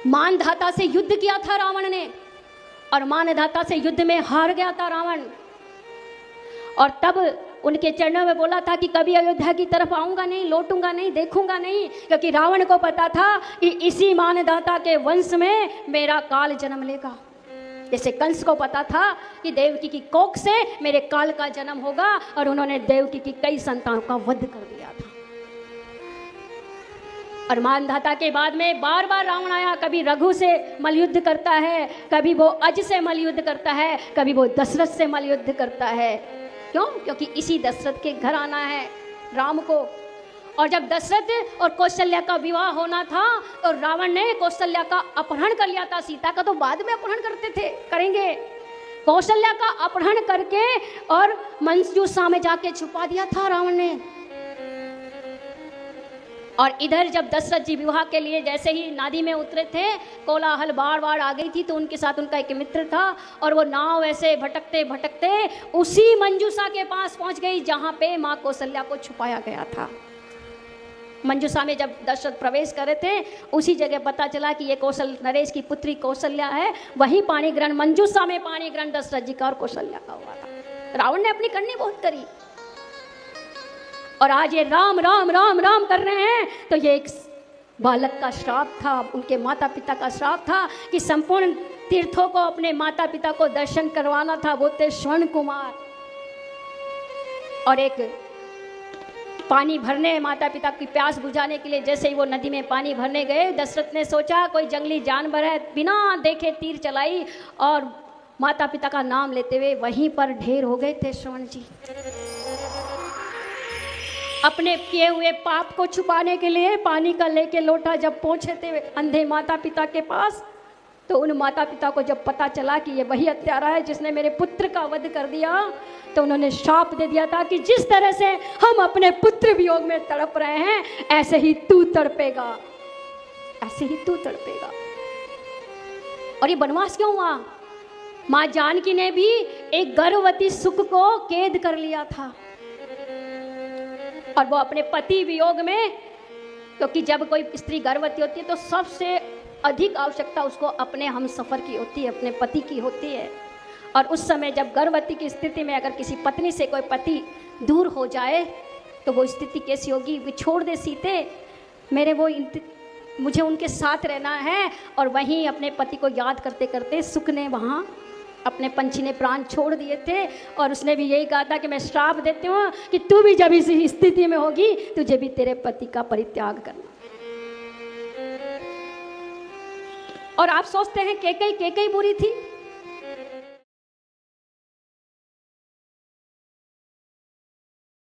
मानधाता से युद्ध किया था रावण ने, और मानधाता से युद्ध में हार गया था रावण। और तब उनके चरणों में बोला था कि कभी अयोध्या की तरफ आऊंगा नहीं, लौटूंगा नहीं, देखूंगा नहीं, क्योंकि रावण को पता था कि इसी मानधाता के वंश में मेरा काल जन्म लेगा। जैसे कंस को पता था कि देवकी की कोख से मेरे काल का जन्म होगा, और उन्होंने देवकी की कई संतानों का वध कर दिया था। और मानधाता के बाद में बार बार रावण आया, कभी रघु से मलयुद्ध करता है, कभी वो अज से मलयुद्ध करता है, कभी वो दशरथ से मलयुद्ध करता है। क्यों? क्योंकि इसी दशरथ के घर आना है राम को। और जब दशरथ और कौशल्या का विवाह होना था तो रावण ने कौशल्या का अपहरण कर लिया था। सीता का तो बाद में अपहरण करेंगे। कौशल्या का अपहरण करके और मंजूषा में जाके छुपा दिया था रावण ने। और इधर जब दशरथ जी विवाह के लिए जैसे ही नदी में उतरे थे, कोलाहल बार बार आ गई थी, तो उनके साथ उनका एक मित्र था, और वो नाव ऐसे भटकते भटकते उसी मंजूषा के पास पहुंच गई जहां पे माँ कौशल्या को छुपाया गया था। मंजूषा में जब दशरथ प्रवेश कर रहे थे, उसी जगह पता चला कि ये नरेश की पुत्री कौशल्या है। वहीं पाणी ग्रहण, मंजूषा में पाणी ग्रहण दशरथ जी का और कौशल्या का हुआ था। रावण ने अपनी करनी बहुत करी, और आज ये राम राम राम राम कर रहे हैं, तो ये एक बालक का श्राप था, उनके माता पिता का श्राप था कि संपूर्ण तीर्थों को अपने माता पिता को दर्शन करवाना था। वो थे स्वर्ण कुमार, और एक पानी भरने, माता पिता की प्यास बुझाने के लिए जैसे ही वो नदी में पानी भरने गए, दशरथ ने सोचा कोई जंगली जानवर है, बिना देखे तीर चलाई, और माता पिता का नाम लेते हुए वहीं पर ढेर हो गए थे स्वर्ण जी। अपने किए हुए पाप को छुपाने के लिए पानी का लेके लोटा जब पहुंचे थे अंधे माता पिता के पास, तो उन माता पिता को जब पता चला कि ये वही हत्यारा है जिसने मेरे पुत्र का वध कर दिया, तो उन्होंने शाप दे दिया था कि जिस तरह से हम अपने पुत्र वियोग में तड़प रहे हैं, ऐसे ही तू तड़पेगा, ऐसे ही तू तड़पेगा। और ये वनवास क्यों हुआ? माँ जानकी ने भी एक गर्भवती सुख को कैद कर लिया था, और वो अपने पति वियोग में, क्योंकि जब कोई स्त्री गर्भवती होती है तो सबसे अधिक आवश्यकता उसको अपने हम सफ़र की होती है, अपने पति की होती है। और उस समय जब गर्भवती की स्थिति में अगर किसी पत्नी से कोई पति दूर हो जाए तो वो स्थिति कैसी होगी? छोड़ दे सीते, मुझे उनके साथ रहना है। और वहीं अपने पति को याद करते करते सुख ने वहाँ अपने पंछी ने प्राण छोड़ दिए थे, और उसने भी यही कहा था कि मैं श्राप देती हूँ कि तू भी जब इसी स्थिति में होगी, तुझे भी तेरे पति का परित्याग करना। और आप सोचते हैं केकई बुरी थी?